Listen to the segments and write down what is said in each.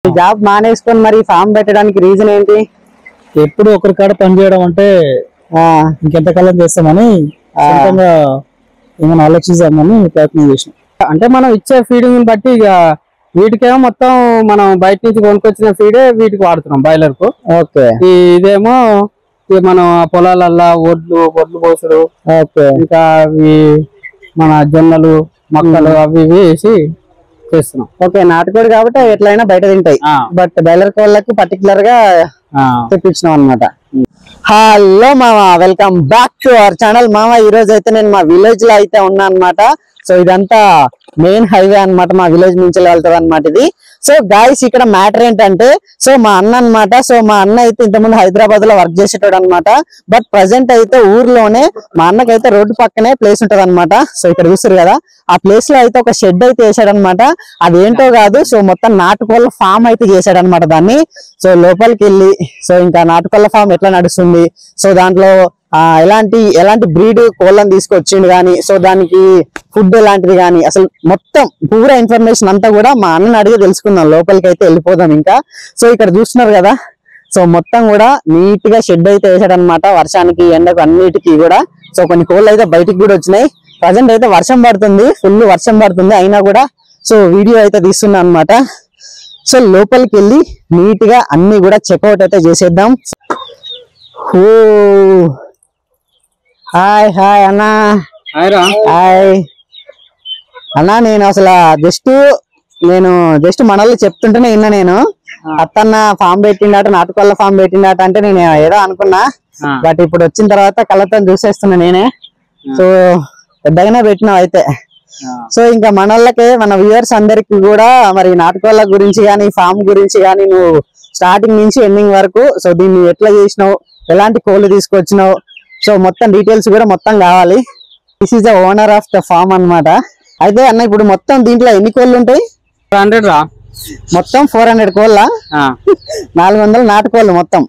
Job మానేసుకొని మరి form పెట్టడానికి reason ఏంటి? ఎప్పుడు ఒకరి కాడ పని చేయడం అంటే ఇంకెంతకాలం చేస్తామని సొంతంగా ఏమైనా ఆలోచిద్దామని ప్రయత్నం చేసినాం. అంటే మనం ఇచ్చే ఫీడింగ్ బట్టి ఇక వీటికేమో మొత్తం మనం బయట నుంచి కొనుక్కొచ్చిన ఫీడే వీటికి వాడుతున్నాం బాయిలర్ కు. ఓకే, ఇదేమో మనం పొలాలల్లా ఒడ్లు పోసుడు, ఇంకా అవి మన జొన్నలు మొక్కలు అవి ఇవి వేసి చేస్తున్నాం. ఓకే, నాటుకోడి కాబట్టి ఎట్లయినా బయట తింటాయి, బట్ బాయిలర్ కోళ్ళకి పర్టికులర్ గా తెప్పించినాం అనమాట. హలో మామ, welcome back to our channel. మామ ఈ రోజు అయితే నేను మా విలేజ్ లో అయితే ఉన్నా అనమాట. సో ఇదంతా మెయిన్ హైవే అనమాట, మా విలేజ్ నుంచి వెళ్తారు అనమాట ఇది. సో గాయస్ ఇక్కడ మ్యాటర్ ఏంటంటే, సో మా అన్న అనమాట. సో మా అన్న అయితే ఇంతకుముందు హైదరాబాద్ లో వర్క్ చేసేటాడు అనమాట. బట్ ప్రజెంట్ అయితే ఊర్లోనే మా అన్నకైతే రోడ్డు పక్కనే ప్లేస్ ఉంటది అనమాట. సో ఇక్కడ చూస్తారు కదా, ఆ ప్లేస్ లో అయితే ఒక షెడ్ అయితే వేసాడు అనమాట. అదేంటో కాదు, సో మొత్తం నాటుకోళ్ళ ఫామ్ అయితే చేశాడు అనమాట దాన్ని. సో లోపలికి వెళ్ళి సో ఇంకా నాటుకోళ్ళ ఫామ్ ఎట్లా నడుస్తుంది, సో దాంట్లో ఎలాంటి బ్రీడ్ కోళ్ళని తీసుకొచ్చిండు కానీ, సో దానికి ఫుడ్ ఎలాంటిది కానీ, అసలు మొత్తం పూరా ఇన్ఫర్మేషన్ అంతా కూడా మా అన్నని అడిగి తెలుసుకుందాం. లోపలికి అయితే వెళ్ళిపోదాం ఇంకా. సో ఇక్కడ చూస్తున్నారు కదా, సో మొత్తం కూడా నీట్ గా షెడ్ అయితే వేసాడనమాట. వర్షానికి ఎండకు అన్నిటికీ కూడా. సో కొన్ని కోళ్ళు అయితే బయటికి కూడా వచ్చినాయి. ప్రజెంట్ అయితే వర్షం పడుతుంది, ఫుల్ వర్షం పడుతుంది, అయినా కూడా సో వీడియో అయితే తీస్తున్నా అనమాట. సో లోపలికి వెళ్ళి నీట్ గా అన్ని కూడా చెక్అవుట్ అయితే చేసేద్దాం. ఓ హాయ్ హాయ్ అన్నా. హాయ్ అన్నా, నేను అసలు జస్ట్ మనల్ని చెప్తుంటేనే విన్నా. నేను అత్తన్న ఫామ్ పెట్టిండట, నాటుకోళ్ళ ఫామ్ పెట్టిండట అంటే నేను ఏదో అనుకున్నా, బట్ ఇప్పుడు వచ్చిన తర్వాత కళ్ళతో చూసేస్తున్నా నేనే. సో పెద్దగానే పెట్టినావు అయితే. సో ఇంకా మనోళ్ళకే, మన వ్యూవర్స్ అందరికి కూడా మరి నాటుకోళ్ళ గురించి కానీ, ఫామ్ గురించి కానీ, నువ్వు స్టార్టింగ్ నుంచి ఎండింగ్ వరకు సో దీన్ని ఎట్లా చేసినావు, ఎలాంటి కోళ్ళు తీసుకొచ్చినావు, సో మొత్తం డీటెయిల్స్ కూడా మొత్తం కావాలి. This is the owner of the farm అన్నమాట. అయితే అన్న ఇప్పుడు మొత్తం దీంట్లో ఎన్ని కోళ్ళు ఉంటాయి? 400 రా. మొత్తం 400 కోళ్ళ, 400 నాటుకోళ్ళు మొత్తం.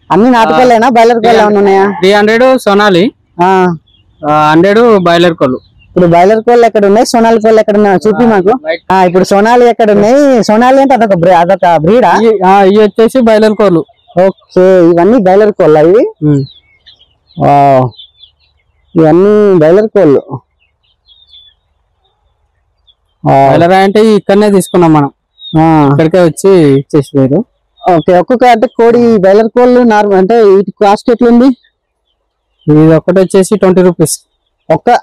అన్ని నాటుకోళ్ళేనా, బాయిలర్ కోళ్ళు ఏమైనా ఉన్నాయా? 300 సోనాలి, 100 బాయిలర్ కోళ్ళు. ఇప్పుడు బాయిలర్ కోళ్ళు ఎక్కడ ఉన్నాయి, సోనాలి కోళ్ళు ఎక్కడ ఉన్నాయి చూపి మాకు. ఇప్పుడు సోనాలి ఎక్కడ ఉన్నాయి? సోనాలి అంటే అదొక బ్రీడా? ఇవి వచ్చేసి బాయిలర్ కోళ్ళు. ఓకే, ఇవన్నీ బాయిలర్ కోళ్ళ ఇవి. ఇవన్నీ బాయిలర్ కోళ్ళు. బాయిలర్ అంటే ఇక్కడనే తీసుకున్నాం మనం, ఇక్కడికే వచ్చి చేసిపోయారు. ఓకే, ఒక్కొక్క అంటే కోడి బాయిలర్ కోళ్ళు నార్మల్ అంటే వీటి కాస్ట్ ఎట్లుంది? ఇది ఒకటి వచ్చేసి 20 రూపీస్. ఒక్క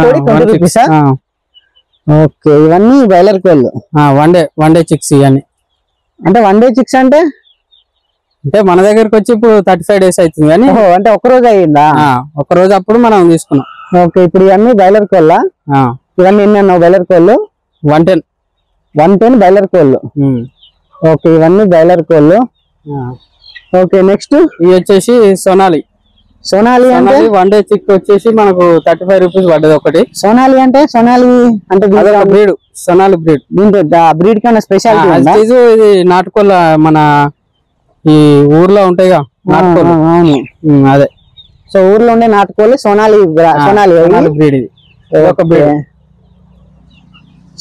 కోడి 20 రూపీసా? ఓకే, ఇవన్నీ బాయిలర్ కోళ్ళు. వన్ డే చిక్స్ ఇవన్నీ. అంటే 1 డే చిక్స్ అంటే మన దగ్గరకు వచ్చి ఇప్పుడు 35 డేస్ అవుతుంది కానీ. అంటే ఒక రోజు అయ్యిందా? ఒక రోజు అప్పుడు మనం తీసుకున్నాం. ఓకే, ఇప్పుడు ఇవన్నీ బాయిలర్ కోళ్ళ. ఇవన్నీ ఎన్ని అన్నావు బాయిలర్ కోళ్ళు? 110 బాయిలర్ కోళ్ళు. ఓకే, ఇవన్నీ బాయిలర్ కోళ్ళు. ఓకే, నెక్స్ట్ ఇవి వచ్చేసి సోనాలి. అంటే 1 డే చిక్ వచ్చేసి మనకు 35 రూపీస్ పడ్డది ఒకటి. సోనాలి అంటే బ్రీడ్, సోనాలి బ్రీడ్. దీంట్లో బ్రీడ్ కన్నా స్పెషాలిటీ ఇది నాటుకోళ్ళ మన ఈ ఊర్లో ఉంటాయిగా నాటుకోళ్ళు. అదే, సో ఊర్లో ఉండే నాటుకోళ్ళు సోనాలి బ్రీడ్. ఇది ఒక బ్రీడ్.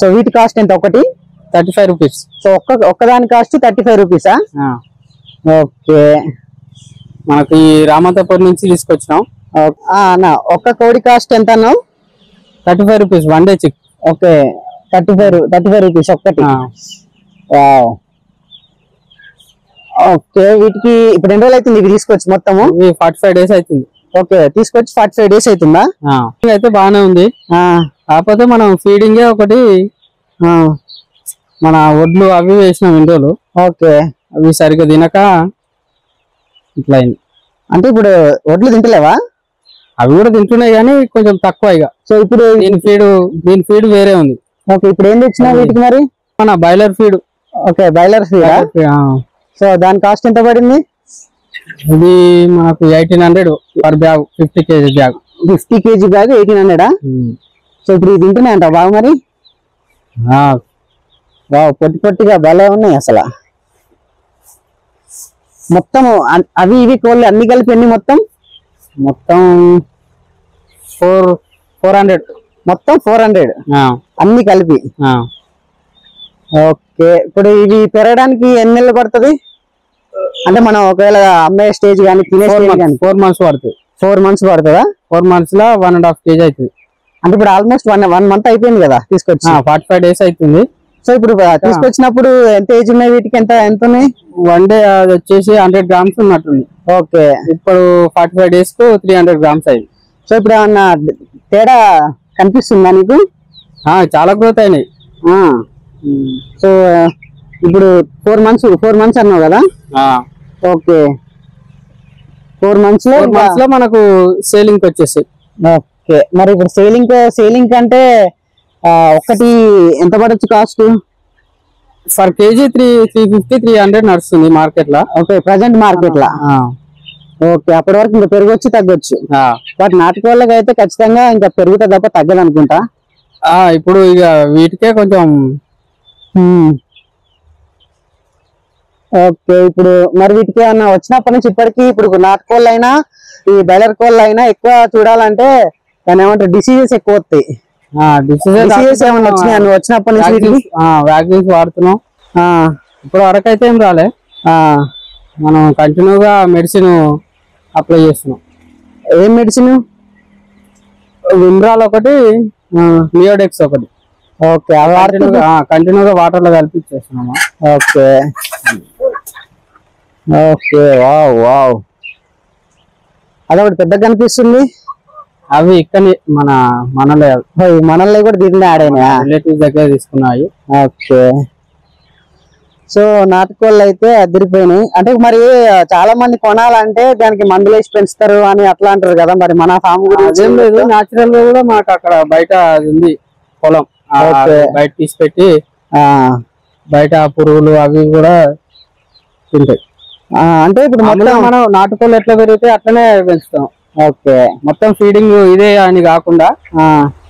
సో వీటి కాస్ట్ ఎంత? ఒకటి 35 రూపీస్. సో ఒక్కదాని కాస్ట్ 35 రూపీసా? ఓకే, మనకి రామంతపూర్ నుంచి తీసుకొచ్చినాం. ఒక్క కోడి కాస్ట్ ఎంత అన్నావు? 35 rupees 1 day chick. Okay, 35 rupees ఒక్కటి. ఓకే, వీటికి ఇప్పుడు ఎన్ని రోజులు అవుతుంది ఇవి తీసుకొచ్చి? మొత్తము 45 డేస్ అవుతుంది. ఓకే, తీసుకొచ్చి 45 డేస్ అవుతుందా? అయితే బాగానే ఉంది. కాకపోతే మనం ఫీడింగే ఒకటి మన ఒడ్లు అవి వేసినాం ఇన్ని రోజులు. ఓకే, అవి సరిగ్గా తినక ఇట్లా అయింది. అంటే ఇప్పుడు ఒడ్లు తింటలేవా? అవి కూడా తింటున్నాయి కానీ కొంచెం తక్కువ. ఇక సో ఇప్పుడు దీని ఫీడ్ వేరే ఉంది. ఓకే, ఇప్పుడు ఏం తెచ్చినా వీటికి మరి? మన boiler feed. Okay, boiler feed. So దాని కాస్ట్ ఎంత పడింది? ఇది మనకు 1800 per bag. 50 kg bag. 50 kg bag 1800. So ఇప్పుడు ఇది తింటున్నాయంట బాగా మరి? పొట్టిగా భలే ఉన్నాయి అసలు. మొత్తం అవి ఇవి కోళ్ళు అన్ని కలిపి ఎన్ని? మొత్తం 400. మొత్తం 400 అన్ని కలిపి. ఓకే, ఇప్పుడు ఇవి పెరగడానికి ఎన్ని నెలలు పడుతుంది? అంటే మనం ఒకవేళ అమ్మే స్టేజ్ కానీ తినే స్టేజ్ కానీ 4 months పడుతుంది. 4 months పడుతుందా? 4 months లో 1.5 kg అవుతుంది. అంటే ఇప్పుడు ఆల్మోస్ట్ 1 month అయిపోయింది కదా తీసుకొచ్చి. 45 days అవుతుంది. సో ఇప్పుడు తీసుకొచ్చినప్పుడు ఎంత ఏజ్ ఉన్నాయి వీటికి? ఎంత ఉన్నాయి? 1 day అది వచ్చేసి 100 grams ఉన్నట్టుంది. ఓకే, ఇప్పుడు 45 days కు 300 grams అయింది. సో ఇప్పుడు ఏమన్నా తేడా కనిపిస్తుందా నీకు? చాలా గ్రోత్ అయినాయి. సో ఇప్పుడు 4 months అన్నావు కదా? ఓకే, 4 months లో మనకు సేలింగ్ వచ్చేసి. ఓకే, మరి ఇప్పుడు సేలింగ్ అంటే ఒకటి ఎంత పడొచ్చు కాస్ట్? ఫర్ కేజీ 350-300 నడుస్తుంది మార్కెట్ లో. ఓకే, ప్రజెంట్ మార్కెట్ లో. ఓకే, అప్పటి వరకు ఇంకా పెరగొచ్చు తగ్గొచ్చు. బట్ నాటుకోళ్ళకి అయితే ఖచ్చితంగా ఇంకా పెరుగుతుంది తప్ప తగ్గదు అనుకుంటా. ఇప్పుడు ఇక వీటికే కొంచెం. ఓకే, ఇప్పుడు మరి వీటికి ఏమన్నా వచ్చినప్పటి నుంచి ఇప్పటికి ఇప్పుడు నాటుకోళ్ళు అయినా ఈ బాయిలర్ కోళ్ళు అయినా ఎక్కువ చూడాలంటే దాని ఏమంటారు డిసీజెస్ ఎక్కువ వస్తాయి. డిసీజెస్ ఏమన్నా వచ్చినాయి నువ్వు వచ్చినప్పటి నుంచి? వీటికి వ్యాక్సిన్స్ వాడుతున్నాం. ఇప్పుడు వరకు అయితే ఏం రాలే. మనం కంటిన్యూగా మెడిసిన్ అప్లై చేస్తున్నాం. ఏం మెడిసిన్? విమ్రాల్ ఒకటి, మియోడెక్స్ ఒకటి. ఓకే, అవి కంటిన్యూగా వాటర్ లో కలిపి ఇచ్చేస్తున్నాము. ఓకే ఓకే, వావ్ వావ్, అదొకటి పెద్దగా కనిపిస్తుంది. అవి ఇక్కడ మనల్ని కూడా దీంట్లో యాడ్ అయినాయా? రిలేటివ్స్ దగ్గర తీసుకున్నాయి. ఓకే, సో నాటుకోళ్ళు అయితే అదిరిపోయినాయి. అంటే మరి చాలా మంది కొనాలంటే దానికి మందులు వేసి పెంచుతారు అని అట్లా అంటారు కదా, మరి మన ఫామ్ గురించి ఏం లేదు. న్యాచురల్ గా కూడా మాకు అక్కడ బయట ఉంది పొలం, బయట తీసి పెట్టి బయట పురుగులు అవి కూడా తింటాయి. అంటే ఇప్పుడు మొత్తం మనం నాటుకోళ్ళు ఎట్లా పెరిగితే అట్లనే పెంచుతాం. ఓకే, మొత్తం ఫీడింగ్ ఇదే అని కాకుండా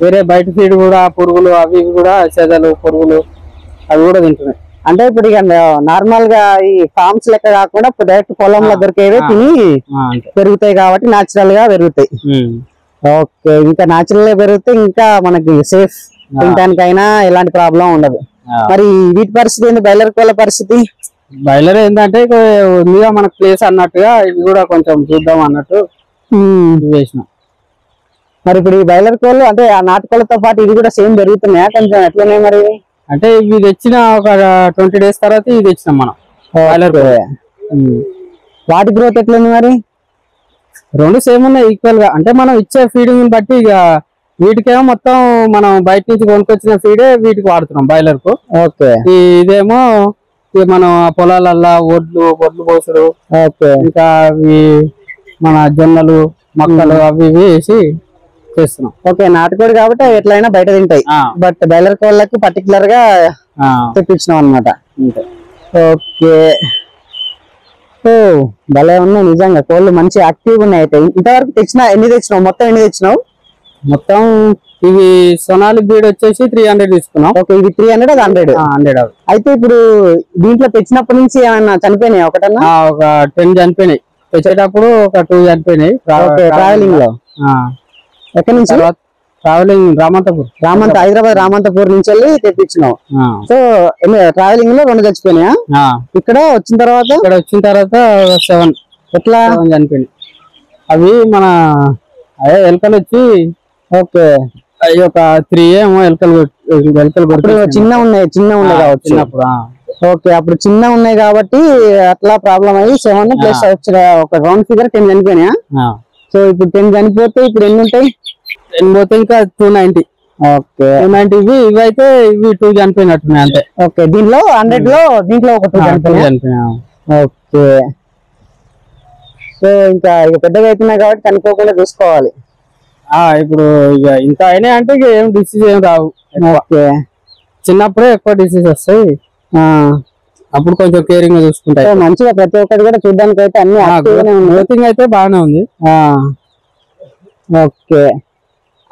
వేరే బయట ఫీడ్ కూడా పురుగులు అవి కూడా చెదలు పురుగులు అవి కూడా తింటున్నాయి. అంటే ఇప్పుడు ఇక నార్మల్ గా ఈ ఫార్మ్స్ లెక్క కాకుండా డైరెక్ట్ పొలంలో దొరికేవే తిని పెరుగుతాయి కాబట్టి నాచురల్ గా పెరుగుతాయి. ఓకే, ఇంకా నాచురల్ గా పెరిగితే ఇంకా మనకి సేఫ్, తినడానికైనా ఎలాంటి ప్రాబ్లం ఉండదు. మరి వీటి పరిస్థితి ఏంటి? బాయిలర్ కోళ్ళ పరిస్థితి? బాయిలర్ ఏంటంటే ఉందిగా మనకు ప్లేస్ అన్నట్టుగా ఇవి కూడా కొంచెం చూద్దాం అన్నట్టు వేసినాం. మరి ఇప్పుడు ఈ బాయిలర్ కోళ్ళు అంటే ఆ నాటుకోళ్ళతో పాటు ఇది కూడా సేమ్ పెరుగుతున్నాయా కొంచెం ఎట్లనే? మరి అంటే ఇవి తెచ్చిన ఒక 20 days తర్వాత ఇది తెచ్చినాం మనం బాయిలర్. వాటి గ్రోత్ ఎట్లుంది మరి? రెండు సేమ్ ఉన్నాయి ఈక్వల్ గా. అంటే మనం ఇచ్చే ఫీడింగ్ బట్టి ఇక వీటికేమో మొత్తం మనం బయట నుంచి కొనుక్కొచ్చిన ఫీడే వీటికి వాడుతున్నాం బాయిలర్ కు. ఓకే, ఇదేమో మనం పొలాలల్లా ఒడ్లు పోసుడు, ఇంకా అవి మన జొన్నలు మొక్కలు అవి ఇవి వేసి చేస్తున్నాం. ఓకే, నాటుకోడి కాబట్టి ఎట్లయినా బయట తింటాయి. బట్ బాయిలర్ కోళ్ళకి పర్టికులర్ గా తెప్పించినాం అనమాట. ఓకే, ఓ భలే ఉన్నాయి నిజంగా కోళ్ళు, మంచి యాక్టివ్ ఉన్నాయి. అయితే ఇంతవరకు ఎన్ని తెచ్చినావు? మొత్తం ఎన్ని తెచ్చినావు? మొత్తం ఇవి సొనాలి బ్రీడ్ వచ్చేసి 300 తీసుకున్నాం. ఓకే, ఇది 300 అది 100. అయితే ఇప్పుడు దీంట్లో తెచ్చినప్పటి నుంచి ఏమన్నా చనిపోయినాయి? ఒకటన్నా ఒక 10 చనిపోయినాయి. తెచ్చేటప్పుడు ఒక 2 చనిపోయినాయి ట్రావెలింగ్ లో. ఎక్కడి నుంచి? ట్రావెలింగ్ హైదరాబాద్ రామంతపూర్ నుంచి వెళ్ళి తెప్పించినావు. సో ట్రావెలింగ్ లో 2 చచ్చిపోయినాయా? ఇక్కడ వచ్చిన తర్వాత 7 ఎట్లా చనిపోయినాయి. అవి మన ఎలకలు వచ్చి. ఓకే, అవి ఒక 3 ఏమో ఎలకలు చిన్న ఉన్నాయి కావచ్చు చిన్నప్పుడు. ఓకే, అప్పుడు చిన్న ఉన్నాయి కాబట్టి అట్లా ప్రాబ్లం అయ్యి 7 ప్లస్ ఒక రౌండ్ ఫిగర్ 10 చనిపోయినాయా? సో ఇప్పుడు 10 చనిపోతే ఇప్పుడు ఎన్ని ఉంటాయి? 10 పోతే ఇంకా 290. ఓకే, 290 ఇవి అయితే ఇవి 2 చనిపోయినట్టున్నాయి అంతే. ఓకే, దీంట్లో 100 లో దీంట్లో ఒక 2 చనిపోయినాయి. ఓకే, సో ఇంకా పెద్దగా అవుతున్నాయి కాబట్టి చనిపోకుండా చూసుకోవాలి. ఇప్పుడు ఇక ఇంత అయినా అంటే ఇక ఏం డిసీజ్ ఏం రావు. ఓకే, చిన్నప్పుడే ఎక్కువ డిసీజ్ వస్తాయి, అప్పుడు కొంచెం కేరింగ్ గా చూసుకుంటాయి. మంచిగా ప్రతి ఒక్కటి కూడా చూడడానికి అయితే అన్ని గ్రోతింగ్ అయితే బాగానే ఉంది. ఓకే,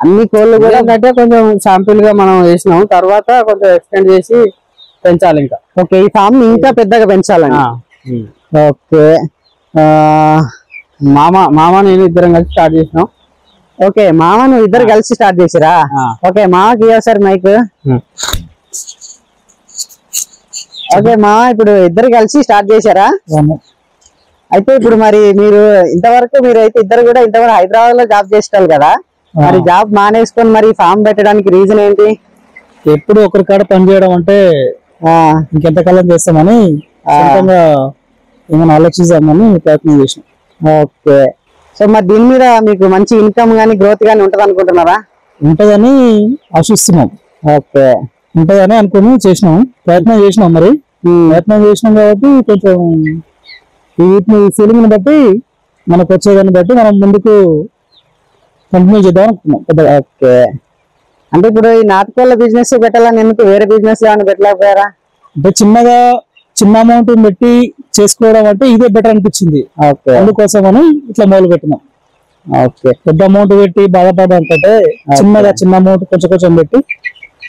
అన్ని కోళ్ళు కూడా ఏంటంటే కొంచెం శాంపిల్ గా మనం వేసినాం, తర్వాత కొంచెం ఎక్స్టెండ్ చేసి పెంచాలి ఇంకా. ఓకే, ఈ ఫామ్ ఇంకా పెద్దగా పెంచాలని. ఓకే, మామ నేను ఇద్దరం కలిసి స్టార్ట్ చేసినాం. ఓకే, మామ నువ్వు ఇద్దరు కలిసి స్టార్ట్ చేసిరా? ఓకే, మామకి సార్ మైక్. ఓకే మా ఇప్పుడు ఇద్దరు కలిసి స్టార్ట్ చేశారా? అవును. అయితే ఇప్పుడు మరి మీరు ఇంతవరకు మీరు అయితే ఇద్దరు కూడా ఇంతవరకు హైదరాబాద్ లో జాబ్ చేస్తారు కదా, మరి జాబ్ మానేసుకొని మరి ఫామ్ పెట్టడానికి రీజన్ ఏంటి? ఎప్పుడు ఒకరి కాడ పని చేయడం అంటే ఇంకెంతకాలం చేస్తామని సొంతంగా ఏమైనా ఆలోచిద్దామని ప్రయత్నం చేసినాం. ఓకే. సో మరి దీని మీద మీకు మంచి ఇన్కమ్ గానీ గ్రోత్ గానీ ఉంటది అనుకుంటున్నారా? ఉంటదని ఆశిస్తున్నాం. ఓకే. ఉంటదని అనుకుని చేసినాం, ప్రయత్నం చేసినాం. మరి ప్రయత్నం చేసినాం కాబట్టి కొంచెం వీటిని ఫీలింగ్ బట్టి మనకు వచ్చేదాన్ని బట్టి మనం ముందుకు కంటిన్యూ చేద్దాం అనుకున్నాం పెద్దగా. ఓకే. అంటే ఇప్పుడు ఈ నాటుకోళ్ళ బిజినెస్ పెట్టాలని ఎందుకు వేరే బిజినెస్ ఏమైనా పెట్టలేకపోయారా? అంటే చిన్న అమౌంట్ పెట్టి చేసుకోవడం అంటే ఇదే బెటర్ అనిపించింది. ఓకే. అందుకోసం అని ఇట్లా మొదలు పెట్టినాం. ఓకే. పెద్ద అమౌంట్ పెట్టి బాధపడడం కంటే చిన్న అమౌంట్ కొంచెం పెట్టి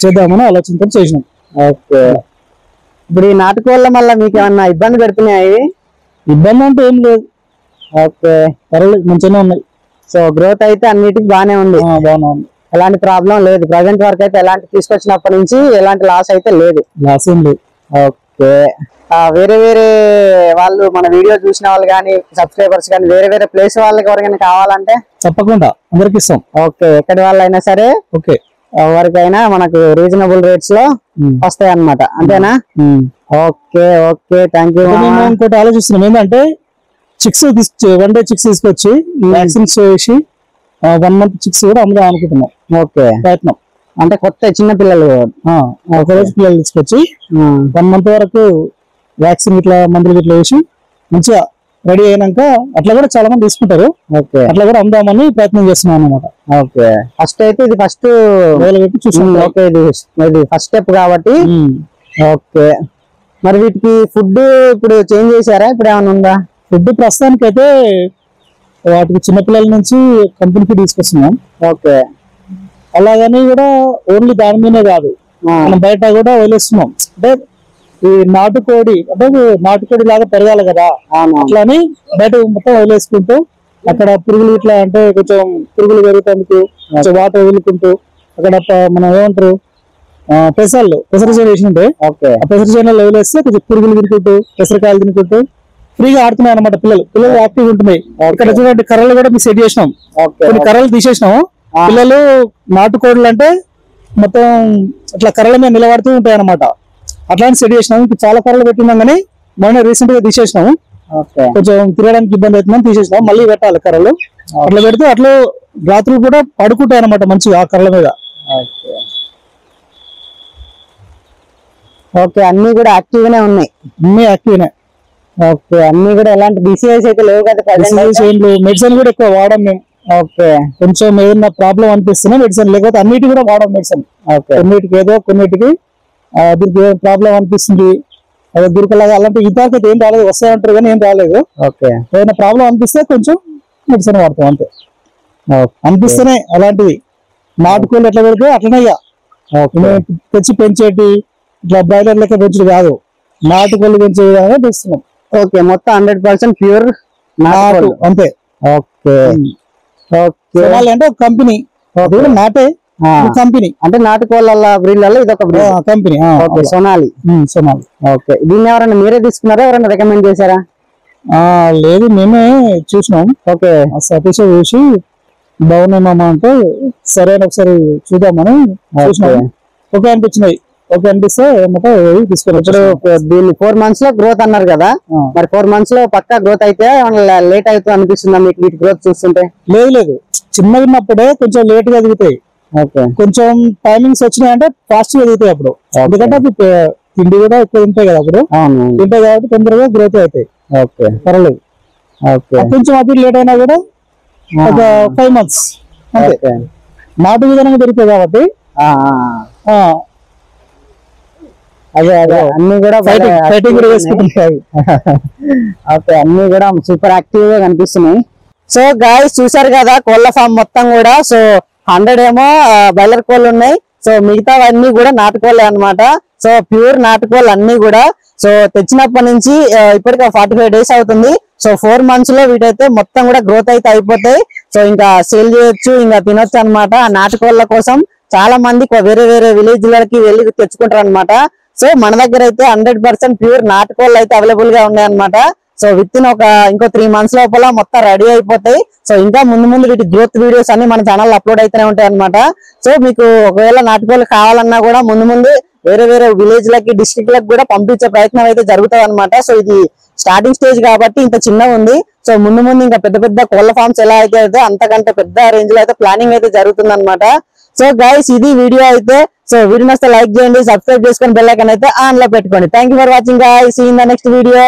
చేద్దామని ఆలోచనతో చేసినాం. ఓకే. ఇప్పుడు ఈ నాటుకోళ్ళ మళ్ళీ మీకు ఏమన్నా ఇబ్బంది పెడుతున్నాయి? ఇబ్బంది అంటే ఏం లేదు. ఓకే. పర్వాలేదు, మంచిగానే ఉన్నాయి. సో గ్రోత్ అయితే అన్నిటికి బాగానే ఉంది. బాగానే ఉంది, ఎలాంటి ప్రాబ్లం లేదు. ప్రజెంట్ వరకు అయితే ఎలాంటి తీసుకొచ్చినప్పటి నుంచి ఎలాంటి లాస్ అయితే లేదు. లాస్ ఏం లేదు. ఓకే. వేరే వేరే వాళ్ళు మన వీడియో చూసిన వాళ్ళు కానీ సబ్స్క్రైబర్స్ కానీ వేరే వేరే ప్లేస్ వాళ్ళకి ఎవరికైనా కావాలంటే తప్పకుండా అందరికి ఇస్తాం. ఓకే. ఎక్కడి వాళ్ళైనా సరే ఓకే, ఎవరికైనా మనకు రీజనబుల్ రేట్స్ లో వస్తాయి అన్నమాట, అంతేనా? ఓకే. Okay, thank you. మేము ఇంకోటి ఆలోచిస్తున్నాం ఏంటంటే చిక్స్ వన్ డే చిక్స్ తీసుకొచ్చి వ్యాక్సిన్స్ చేసి 1 month చిక్స్ కూడా అమ్ముదాం అనుకుంటున్నాం. ఓకే. ప్రయత్నం అంటే కొత్త చిన్న పిల్లలు ఒక రోజు పిల్లలు తీసుకొచ్చి 1 month వరకు వ్యాక్సిన్ ఇట్లా మందులు ఇట్లా వేసి మంచిగా రెడీ అయినాక అట్లా కూడా చాలా మంది తీసుకుంటారు. ఓకే. అట్లా కూడా అమ్ముదామని ప్రయత్నం చేస్తున్నాం అన్నమాట. ఓకే. ఫస్ట్ అయితే ఇది ఫస్ట్ పెట్టి చూసాం. ఓకే. ఇది ఫస్ట్ స్టెప్ కాబట్టి. ఓకే. మరి వీటికి ఫుడ్ ఇప్పుడు చేంజ్ చేశారా? ఇప్పుడు ఏమైనా ఉందా? ఫుడ్ ప్రస్తుతానికి అయితే వాటికి చిన్నపిల్లల నుంచి కంపెనీకి తీసుకొస్తున్నాం. ఓకే. అలాగని కూడా ఓన్లీ దాని మీదే కాదు, మనం బయట కూడా వదిలేస్తున్నాం. అంటే ఈ నాటుకోడి లాగా పెరగాలి కదా, అట్లాని బయట మొత్తం వదిలేసుకుంటూ అక్కడ పురుగులు ఇట్లా అంటే కొంచెం పురుగులు పెరుగుతానికి కొంచెం వాటర్ వదులుకుంటూ అక్కడ మనం ఏమంటారు పెసర చేను వేసి ఉంటే ఆ పెసర చేనులో వదిలేస్తే కొంచెం పురుగులు తినుకుంటూ పెసరకాయలు తినుకుంటూ ఫ్రీగా ఆడుతున్నాయి అనమాట. పిల్లలు యాక్టివ్ ఉంటున్నాయి. ఇక్కడ చూడండి కర్రలు కూడా మేము సెట్ చేసినాం, కొన్ని కర్రలు తీసేసినాము. పిల్లలు నాటుకోడలు అంటే మొత్తం అట్లా కర్రల మీద నిలబడుతూ ఉంటాయి అనమాట. అట్లాంటి సెట్ చేసినాము. ఇంకా చాలా కర్రలు పెట్టినాం కానీ మొన్న రీసెంట్ గా తీసేసినాము. కొంచెం తిరగడానికి ఇబ్బంది అవుతుందని తీసేసినాం. మళ్ళీ పెట్టాలి కర్రలు. అట్లా పెడితే అట్లా రాత్రులు కూడా పడుకుంటాయి అనమాట మంచిగా ఆ కర్రల మీద. ఓకే. అన్ని కూడా యాక్టివ్ గానే ఉన్నాయి. అన్ని యాక్టివ్నే. ఓకే. అన్ని కూడా ఎలాంటి డిసీజెస్ అయితే లేవు కదా? మెడిసిన్ కూడా ఎక్కువ వాడడం మేము. ఓకే. కొంచెం ఏదైనా ప్రాబ్లం అనిపిస్తున్నా మెడిసిన్, లేకపోతే అన్నిటి కూడా వాడడం మెడిసిన్. కొన్నిటికి ఏదో కొన్నిటికి దీనికి ప్రాబ్లం అనిపిస్తుంది అదే గురికలాగా అలాంటి ఇంతకైతే ఏం రాలేదు. వస్తాయంటారు కానీ ఏం రాలేదు. ఓకే. ఏదైనా ప్రాబ్లం అనిపిస్తే కొంచెం మెడిసిన్ వాడతాం అంతే. అనిపిస్తేనే అలాంటివి నాటుకోళ్ళు ఎట్లా పెడితే అట్లనే తెచ్చి పెంచేటి ఇట్లా బ్రాయిలర్ లెక్క పెంచుడు కాదు, నాటుకోళ్ళు పెంచే విధంగా పెంచుతున్నాం. ఓకే. మొత్తం 100% ప్యూర్ నాటు అంతే. ఓకే. ఓకే. అంటే ఒక కంపెనీ నాటే కంపెనీ, అంటే నాటుకోళ్ళ బ్రీడ్లలో ఇది ఒక కంపెనీ. ఓకే. సోనాలి. ఓకే. దీన్ని ఎవరైనా మీరే తీసుకున్నారా, ఎవరైనా రికమెండ్ చేశారా? లేదు, మేమే చూసినాం. ఓకే. సతీష్ చూసి బాగున్నామా అంటే సరే ఒకసారి చూద్దామని చూసినాం. ఓకే అనిపించినాయి. ఓకే అనిపిస్తే తీసుకుని ఇప్పుడు దీన్ని 4 months లో గ్రోత్ అన్నారు కదా, మరి 4 months లో పక్కా గ్రోత్ అయితే లేట్ అవుతుంది అనిపిస్తుందా మీకు వీటి గ్రోత్ చూస్తుంటే? లేదు, చిన్నగా ఉన్నప్పుడే కొంచెం లేట్ గా దిగుతాయి. కొంచెం టైమింగ్స్ వచ్చినాయంటే ఫాస్ట్ గా దిగుతాయి అప్పుడు. ఎందుకంటే అవి తిండి కూడా ఎక్కువ తింటాయి కదా అప్పుడు, తింటాయి కాబట్టి తొందరగా గ్రోత్ అవుతాయి. పర్వాలేదు. కొంచెం అటు లేట్ అయినా కూడా ఒక 5 months అంతే. నాటు విధానంగా దొరుకుతాయి కాబట్టి అదే అన్ని కూడా ఫైటింగ్ కూడా వేసుకుంటాయి. ఓకే. అన్ని కూడా సూపర్ యాక్టివ్ గా కనిపిస్తున్నాయి. సో గాయ్స్ చూసారు కదా కోళ్ళ ఫామ్ మొత్తం కూడా. సో 100 ఏమో బాయిలర్ కోళ్ళు ఉన్నాయి. సో మిగతావన్నీ కూడా నాటుకోళ్ళే అన్నమాట. సో ప్యూర్ నాటుకోళ్ళు అన్ని కూడా. సో తెచ్చినప్పటి నుంచి ఇప్పటికి 45 days అవుతుంది. సో 4 months లో వీటైతే మొత్తం కూడా గ్రోత్ అయితే అయిపోతాయి. సో ఇంకా సేల్ చేయొచ్చు, ఇంకా తినొచ్చు అనమాట. నాటుకోళ్ళ కోసం చాలా మంది వేరే వేరే విలేజ్ లకి వెళ్ళి తెచ్చుకుంటారు అనమాట. సో మన దగ్గర అయితే 100% ప్యూర్ నాటుకోళ్ళు అయితే అవైలబుల్ గా ఉన్నాయి అనమాట. సో విత్ ఇన్ ఇంకో 3 months లోపల మొత్తం రెడీ అయిపోతాయి. సో ఇంకా ముందు వీటి గ్రోత్ వీడియోస్ అన్ని మన ఛానల్ అప్లోడ్ అయితేనే ఉంటాయి అనమాట. సో మీకు ఒకవేళ నాటుకోళ్ళు కావాలన్నా కూడా ముందు వేరే విలేజ్ లకి డిస్ట్రిక్ట్ లకు కూడా పంపించే ప్రయత్నం అయితే జరుగుతుంది అనమాట. సో ఇది స్టార్టింగ్ స్టేజ్ కాబట్టి ఇంత చిన్నగా ఉంది. సో ముందు ఇంకా పెద్ద కోళ్ళ ఫార్మ్స్ ఎలా అయితే అంతకంటే పెద్ద రేంజ్ లో అయితే ప్లానింగ్ అయితే జరుగుతుంది అనమాట. సో గైస్ ఇది వీడియో అయితే. సో వీడియో నచ్చితే లైక్ చేయండి, సబ్స్క్రైబ్ చేసుకొని బెల్ ఐకాన్ అయితే ఆన్ లో పెట్టుకోండి. Thank you for watching guys. See in the next video.